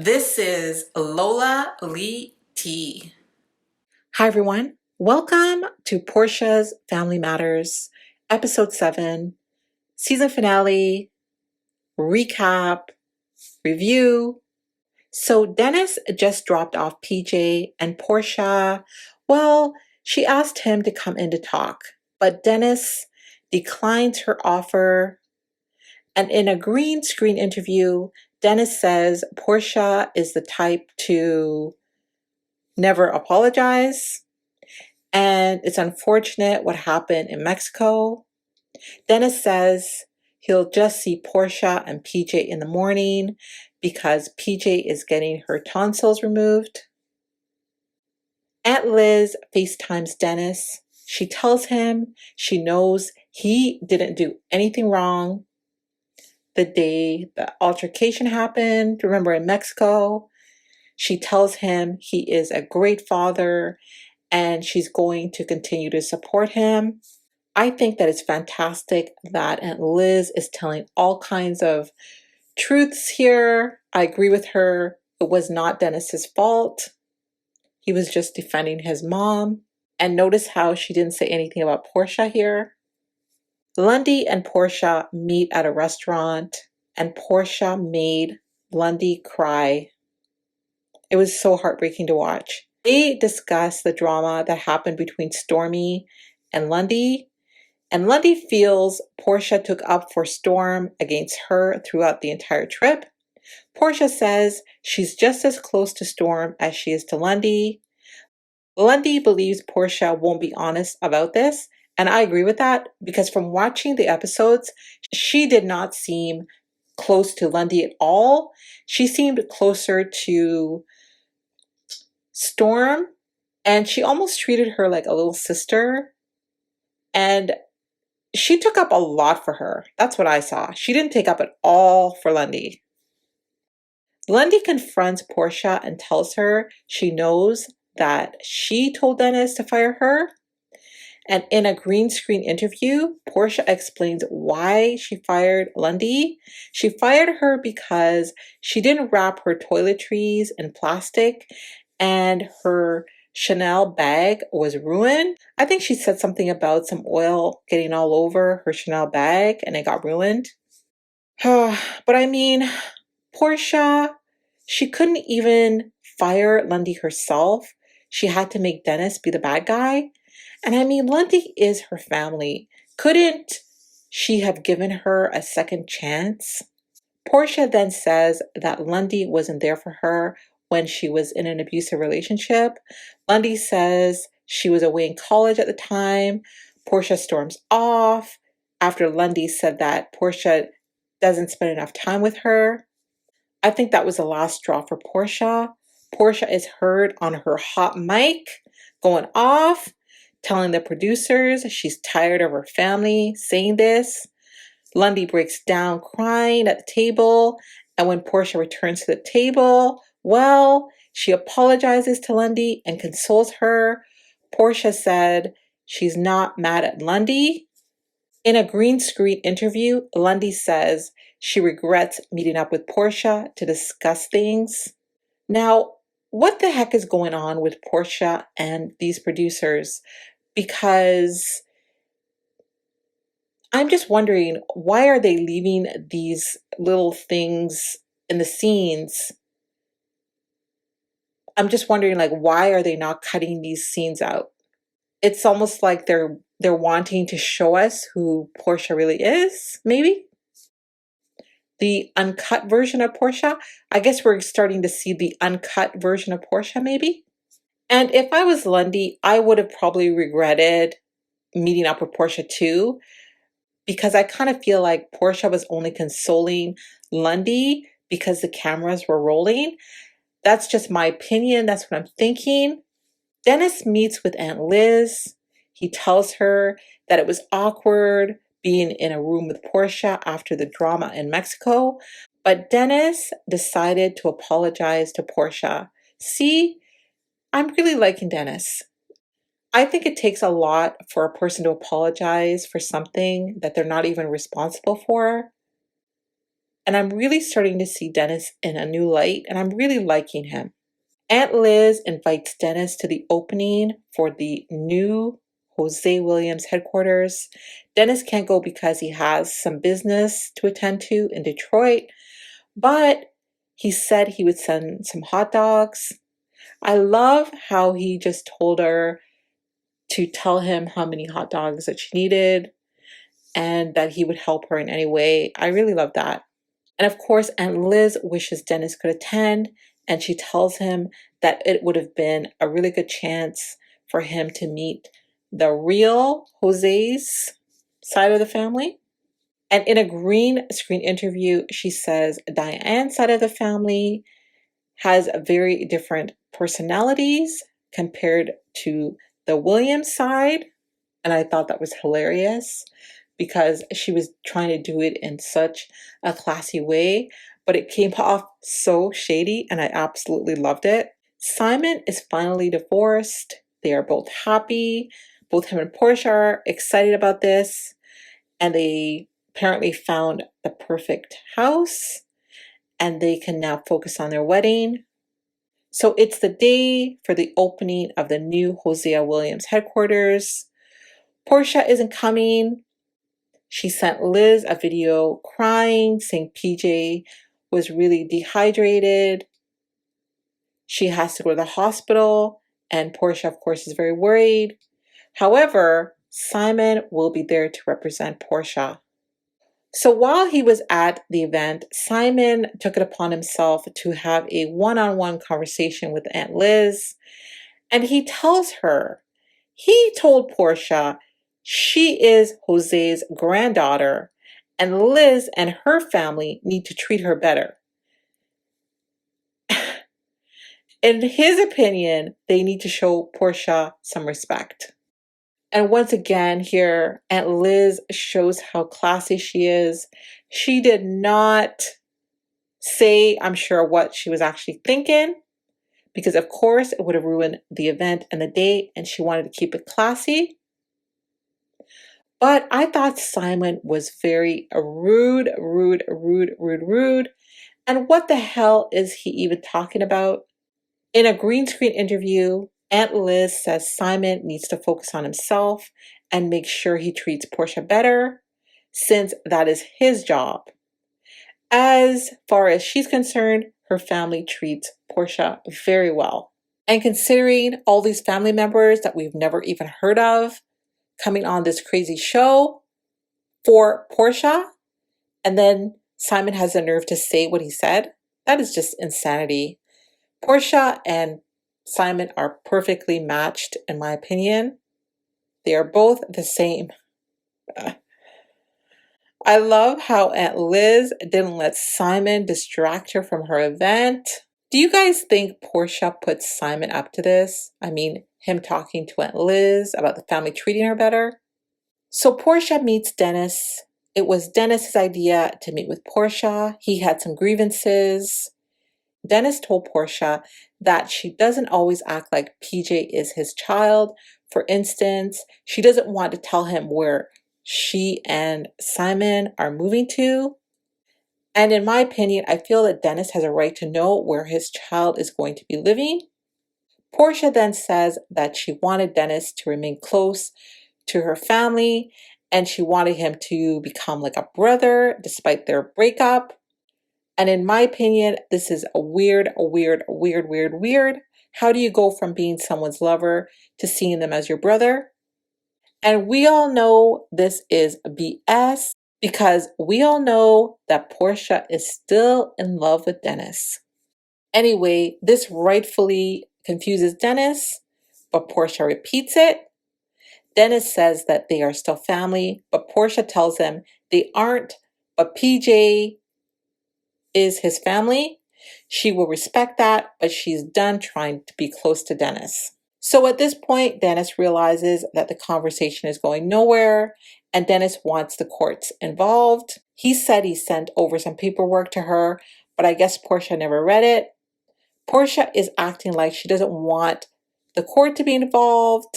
This is Lola Lee T. Hi, everyone. Welcome to Portia's Family Matters, Episode 7, Season Finale, Recap, Review. So Dennis just dropped off PJ and Portia. Well, she asked him to come in to talk, but Dennis declines her offer. And in a green screen interview, Dennis says Portia is the type to never apologize. And it's unfortunate what happened in Mexico. Dennis says he'll just see Portia and PJ in the morning because PJ is getting her tonsils removed. Aunt Liz FaceTimes Dennis. She tells him she knows he didn't do anything wrong the day the altercation happened, remember, in Mexico. She tells him he is a great father and she's going to continue to support him. I think that it's fantastic that Aunt Liz is telling all kinds of truths here. I agree with her. It was not Dennis's fault. He was just defending his mom. And notice how she didn't say anything about Portia here. Lundy and Portia meet at a restaurant, and Portia made Lundy cry. It was so heartbreaking to watch. They discuss the drama that happened between Stormy and Lundy feels Portia took up for Storm against her throughout the entire trip. Portia says she's just as close to Storm as she is to Lundy. Lundy believes Portia won't be honest about this, and I agree with that because from watching the episodes, she did not seem close to Lundy at all. She seemed closer to Storm, and she almost treated her like a little sister. And she took up a lot for her. That's what I saw. She didn't take up at all for Lundy. Lundy confronts Portia and tells her she knows that she told Dennis to fire her. And in a green screen interview, Portia explains why she fired Lundy. She fired her because she didn't wrap her toiletries in plastic and her Chanel bag was ruined. I think she said something about some oil getting all over her Chanel bag and it got ruined. But I mean, Portia, she couldn't even fire Lundy herself. She had to make Dennis be the bad guy. And I mean, Lundy is her family. Couldn't she have given her a second chance? Portia then says that Lundy wasn't there for her when she was in an abusive relationship. Lundy says she was away in college at the time. Portia storms off after Lundy said that Portia doesn't spend enough time with her. I think that was the last straw for Portia. Portia is heard on her hot mic going off, telling the producers she's tired of her family saying this. Lundy breaks down crying at the table, and when Portia returns to the table, well, she apologizes to Lundy and consoles her. Portia said she's not mad at Lundy. In a green screen interview, Lundy says she regrets meeting up with Portia to discuss things. Now, what the heck is going on with Portia and these producers? Because I'm just wondering, why are they leaving these little things in the scenes? I'm just wondering, like, why are they not cutting these scenes out? It's almost like they're wanting to show us who Portia really is, maybe? The uncut version of Portia? I guess we're starting to see the uncut version of Portia, maybe? And if I was Lundy, I would have probably regretted meeting up with Portia too, because I kind of feel like Portia was only consoling Lundy because the cameras were rolling. That's just my opinion. That's what I'm thinking. Dennis meets with Aunt Liz. He tells her that it was awkward being in a room with Portia after the drama in Mexico, but Dennis decided to apologize to Portia. See, I'm really liking Dennis. I think it takes a lot for a person to apologize for something that they're not even responsible for. And I'm really starting to see Dennis in a new light, and I'm really liking him. Aunt Liz invites Dennis to the opening for the new Jose Williams headquarters. Dennis can't go because he has some business to attend to in Detroit, but he said he would send some hot dogs. I love how he just told her to tell him how many hot dogs that she needed and that he would help her in any way. I really love that. And of course, Aunt Liz wishes Dennis could attend, and she tells him that it would have been a really good chance for him to meet the real Jose's side of the family. And in a green screen interview, she says Diane's side of the family has very different personalities compared to the Williams side. And I thought that was hilarious because she was trying to do it in such a classy way, but it came off so shady, and I absolutely loved it. Simon is finally divorced. They are both happy. Both him and PORSHA are excited about this, and they apparently found the perfect house, and they can now focus on their wedding. So it's the day for the opening of the new Hosea Williams headquarters. PORSHA isn't coming. She sent Liz a video crying, saying PJ was really dehydrated. She has to go to the hospital, and PORSHA, of course, is very worried. However, Simon will be there to represent PORSHA. So while he was at the event, Simon took it upon himself to have a one-on-one conversation with Aunt Liz, and he tells her, he told PORSHA she is Jose's granddaughter, and Liz and her family need to treat her better. In his opinion, they need to show PORSHA some respect. And once again here, Aunt Liz shows how classy she is. She did not say, I'm sure, what she was actually thinking, because of course it would have ruined the event and the date, and she wanted to keep it classy. But I thought Simon was very rude. And what the hell is he even talking about? In a green screen interview, Aunt Liz says Simon needs to focus on himself and make sure he treats PORSHA better, since that is his job. As far as she's concerned, her family treats PORSHA very well. And considering all these family members that we've never even heard of coming on this crazy show for PORSHA, and then Simon has the nerve to say what he said, that is just insanity. PORSHA and Simon are perfectly matched, in my opinion. They are both the same. I love how Aunt Liz didn't let Simon distract her from her event. Do you guys think PORSHA put Simon up to this? I mean, him talking to Aunt Liz about the family treating her better? So PORSHA meets Dennis. It was Dennis's idea to meet with PORSHA. He had some grievances. Dennis told PORSHA that she doesn't always act like PJ is his child. For instance, she doesn't want to tell him where she and Simon are moving to. And in my opinion, I feel that Dennis has a right to know where his child is going to be living. PORSHA then says that she wanted Dennis to remain close to her family, and she wanted him to become like a brother despite their breakup. And in my opinion, this is a weird. How do you go from being someone's lover to seeing them as your brother? And we all know this is BS, because we all know that PORSHA is still in love with Dennis. Anyway, this rightfully confuses Dennis, but PORSHA repeats it. Dennis says that they are still family, but PORSHA tells him they aren't, but PJ is his family. She will respect that, but she's done trying to be close to Dennis. So at this point, Dennis realizes that the conversation is going nowhere, and Dennis wants the courts involved. He said he sent over some paperwork to her, but I guess PORSHA never read it. PORSHA is acting like she doesn't want the court to be involved.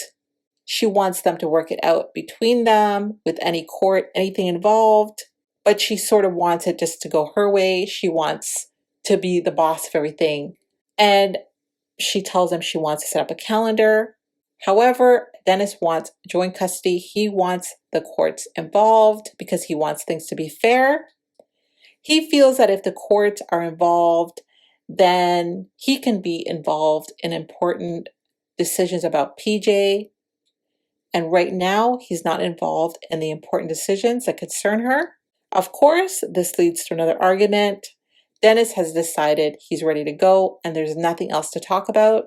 She wants them to work it out between them with any court, anything involved. but she sort of wants it just to go her way. She wants to be the boss of everything. And she tells him she wants to set up a calendar. However, Dennis wants joint custody. He wants the courts involved because he wants things to be fair. He feels that if the courts are involved, then he can be involved in important decisions about PJ. And right now, he's not involved in the important decisions that concern her. Of course, this leads to another argument. Dennis has decided he's ready to go and there's nothing else to talk about.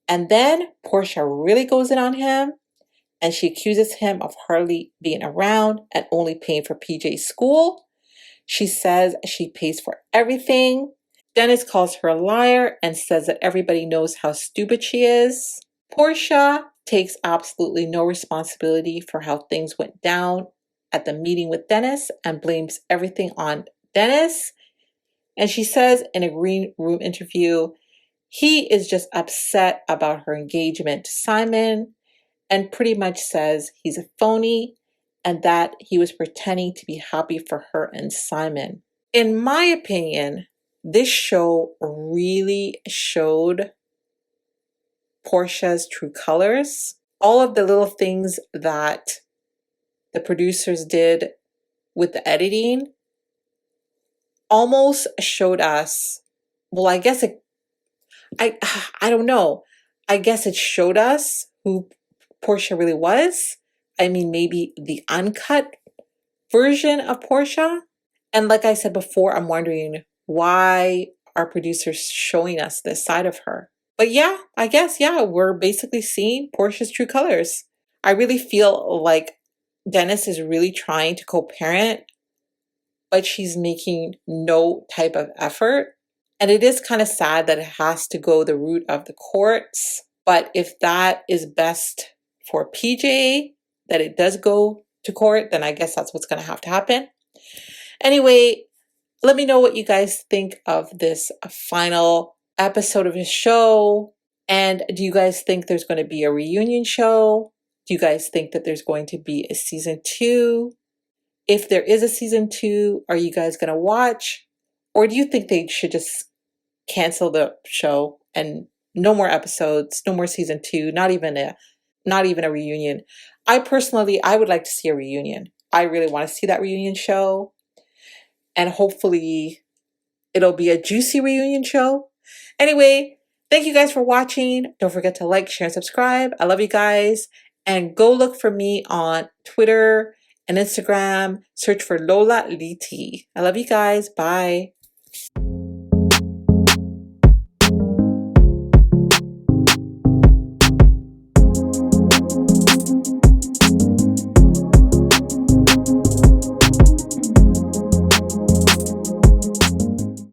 And then PORSHA really goes in on him and she accuses him of hardly being around and only paying for PJ's school. She says she pays for everything. Dennis calls her a liar and says that everybody knows how stupid she is. PORSHA takes absolutely no responsibility for how things went down at the meeting with Dennis and blames everything on Dennis. And she says in a green room interview, he is just upset about her engagement to Simon and pretty much says he's a phony and that he was pretending to be happy for her and Simon. In my opinion, this show really showed PORSHA's true colors. All of the little things that the producers did with the editing almost showed us, well, I guess I don't know. I guess it showed us who PORSHA really was. I mean, maybe the uncut version of PORSHA. And like I said before, I'm wondering why are producers showing us this side of her? But yeah, I guess, yeah, we're basically seeing PORSHA's true colors. I really feel like Dennis is really trying to co-parent, but she's making no type of effort. And it is kind of sad that it has to go the route of the courts. But if that is best for PJ, that it does go to court, then I guess that's what's going to have to happen. Anyway, let me know what you guys think of this final episode of the show. And do you guys think there's going to be a reunion show? Do you guys think that there's going to be a season 2? If there is a season 2, are you guys going to watch? Or do you think they should just cancel the show and no more episodes, no more season 2, not even a reunion? I would like to see a reunion. I really want to see that reunion show. And hopefully it'll be a juicy reunion show. Anyway, thank you guys for watching. Don't forget to like, share, and subscribe. I love you guys. And go look for me on Twitter and Instagram. Search for Lola Liti. I love you guys. Bye.